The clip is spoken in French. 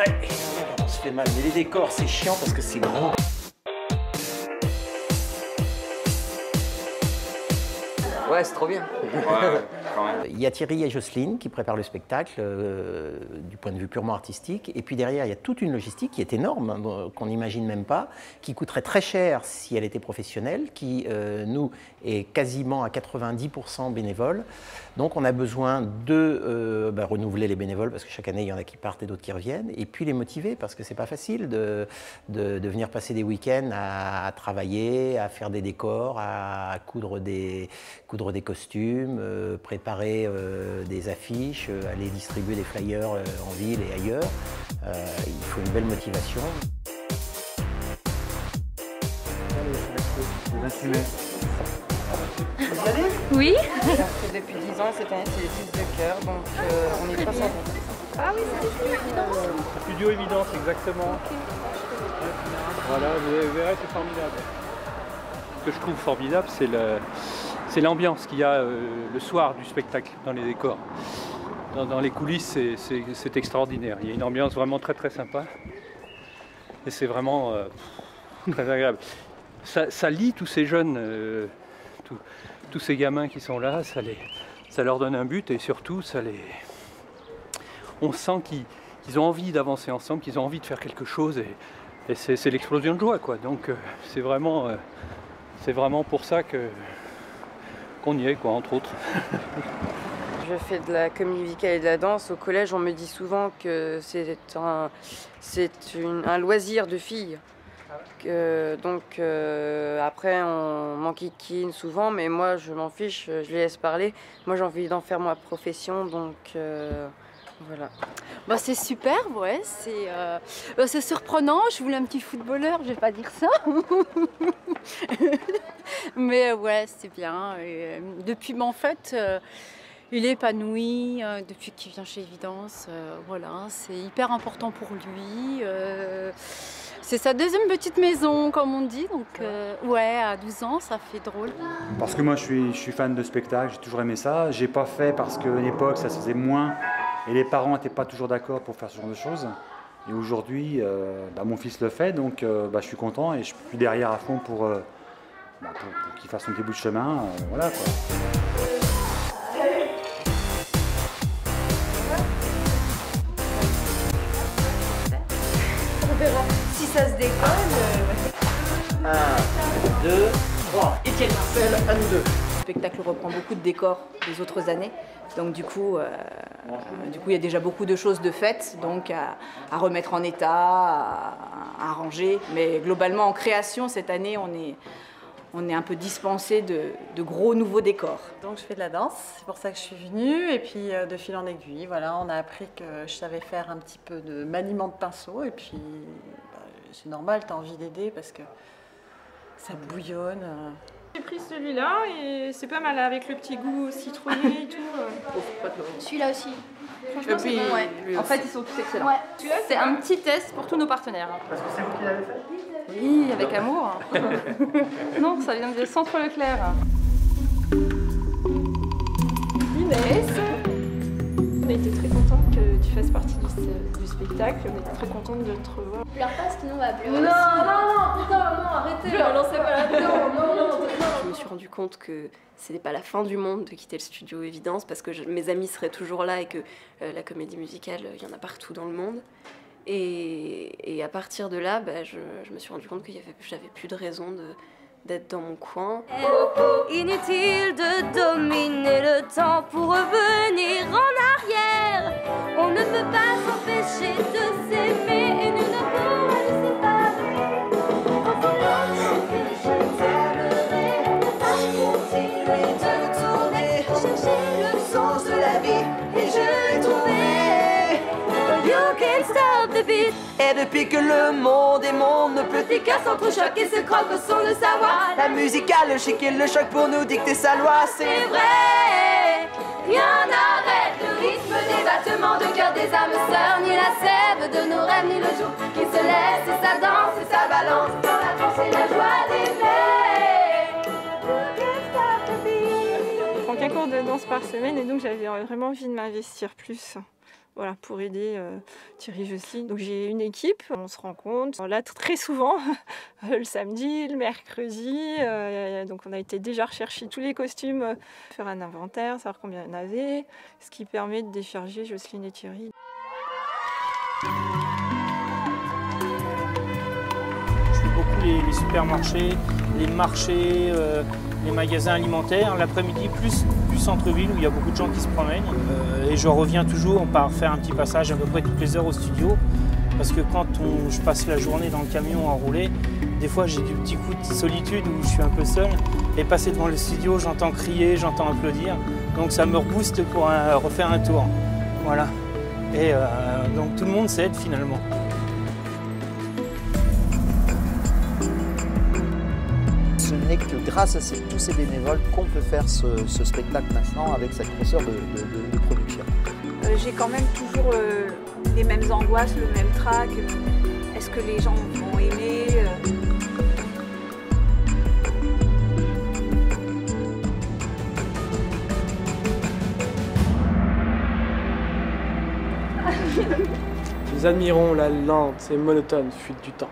Ouais, on se fait mal. Mais les décors, c'est chiant parce que c'est gros. Ouais, c'est trop bien. Ouais, quand même. Il y a Thierry et Jocelyne qui préparent le spectacle du point de vue purement artistique. Et puis derrière, il y a toute une logistique qui est énorme, hein, qu'on n'imagine même pas, qui coûterait très cher si elle était professionnelle, qui, nous, est quasiment à 90% bénévole. Donc on a besoin de renouveler les bénévoles parce que chaque année, il y en a qui partent et d'autres qui reviennent. Et puis les motiver parce que c'est pas facile de venir passer des week-ends à travailler, à faire des décors, à coudre des costumes, préparer des affiches, aller distribuer des flyers en ville et ailleurs. Il faut une belle motivation. Oui. Depuis 10 ans, cette année, c'est les 6 de cœur, donc on est très sympa. Ah oui, c'est Studio Évidence. Studio Évidence, exactement. Voilà, vous verrez, c'est formidable. Ce que je trouve formidable, c'est l'ambiance qu'il y a le soir du spectacle dans les décors. Dans les coulisses, c'est extraordinaire. Il y a une ambiance vraiment très très sympa. Et c'est vraiment très agréable. Ça lie tous ces jeunes, tous ces gamins qui sont là, ça leur donne un but et surtout, on sent qu'ils ont envie d'avancer ensemble, qu'ils ont envie de faire quelque chose et c'est l'explosion de joie, quoi. Donc c'est vraiment pour ça qu'on y est, quoi, entre autres. Je fais de la comédie musicale et de la danse. Au collège, on me dit souvent que c'est un loisir de filles. Donc après, on m'enquiquine souvent, mais moi, je m'en fiche, je les laisse parler. Moi, j'ai envie d'en faire ma profession, donc voilà. Bah, c'est superbe, ouais. C'est surprenant. Je voulais un petit footballeur, je vais pas dire ça. Mais ouais, c'est bien. Et, depuis, en fait, il est épanoui depuis qu'il vient chez Évidence. Voilà, c'est hyper important pour lui. C'est sa deuxième petite maison, comme on dit. Donc, ouais, à 12 ans, ça fait drôle. Parce que moi, je suis fan de spectacle, j'ai toujours aimé ça. J'ai pas fait parce qu'à l'époque, ça se faisait moins. Et les parents n'étaient pas toujours d'accord pour faire ce genre de choses. Et aujourd'hui, mon fils le fait, donc je suis content et je suis derrière à fond pour qu'il fasse son petit bout de chemin. Voilà, quoi. On verra si ça se décolle. 1, 2, 3. Étienne Marcel, 1, 2. Le spectacle reprend beaucoup de décors des autres années. Donc du coup, il y a déjà beaucoup de choses de faites, donc à remettre en état, à arranger. Mais globalement, en création, cette année, on est un peu dispensé de gros nouveaux décors. Donc je fais de la danse, c'est pour ça que je suis venue. Et puis de fil en aiguille, voilà, on a appris que je savais faire un petit peu de maniement de pinceau. Et puis c'est normal, tu as envie d'aider parce que ça bouillonne. J'ai pris celui-là et c'est pas mal avec le petit goût citronné et tout. Celui-là aussi. Franchement, c'est bon, ouais. En fait, ils sont tous excellents. Ouais. C'est un petit test pour tous nos partenaires. Parce que c'est vous qui l'avez fait? Oui, avec amour. Non, ça vient de Centre Leclerc. Inès, on était très contente que tu fasses partie du spectacle. On était très contente de te revoir. Pleure pas, sinon on va pleurer. Non, putain, non, arrêtez. Ne lancez pas là-dedans. Non. Je me suis rendu compte que ce n'est pas la fin du monde de quitter le studio Évidence parce que mes amis seraient toujours là et que la comédie musicale, il y en a partout dans le monde. Et à partir de là, je me suis rendu compte que j'avais plus de raison d'être dans mon coin. Inutile de dominer le temps pour revenir en arrière. On ne peut pas s'empêcher de s'aimer et nous ne pourrons pas nous séparer. En voulant que je t'aimerai, à continuer de tourner, chercher le sens de la vie et je l'ai trouvé. You can't stop the beat. Et depuis que le monde est monde, nos petits cœurs s'entrechoquent et se croquent au son de sa voix. La musique a le chic et le choc pour nous dicter sa loi, c'est vrai. Rien n'arrête le rythme des battements de cœur des âmes sœurs, ni la sève de nos rêves, ni le jour qui se laisse et sa danse et sa balance dans la danse et la joie d'aimer. Je prends qu'un cours de danse par semaine et donc j'avais vraiment envie de m'investir plus voilà, pour aider Thierry Jocelyne. Donc j'ai une équipe, on se rencontre là très souvent, le samedi, le mercredi. Donc on a été déjà rechercher tous les costumes, faire un inventaire, savoir combien il y en avait, ce qui permet de décharger Jocelyne et Thierry. Je fais beaucoup les supermarchés, les marchés, les magasins alimentaires. L'après-midi, plus centre-ville où il y a beaucoup de gens qui se promènent. Et je reviens toujours par faire un petit passage à peu près toutes les heures au studio. Parce que quand je passe la journée dans le camion enroulé, des fois j'ai des petits coups de solitude où je suis un peu seul. Et passer devant le studio, j'entends crier, j'entends applaudir. Donc ça me rebooste pour refaire un tour. Voilà. Et donc tout le monde s'aide finalement. Ce n'est que grâce à tous ces bénévoles qu'on peut faire ce spectacle maintenant avec cette grosseur de production. J'ai quand même toujours les mêmes angoisses, le même trac. Est-ce que les gens vont aimer Nous admirons la lente et monotone fuite du temps.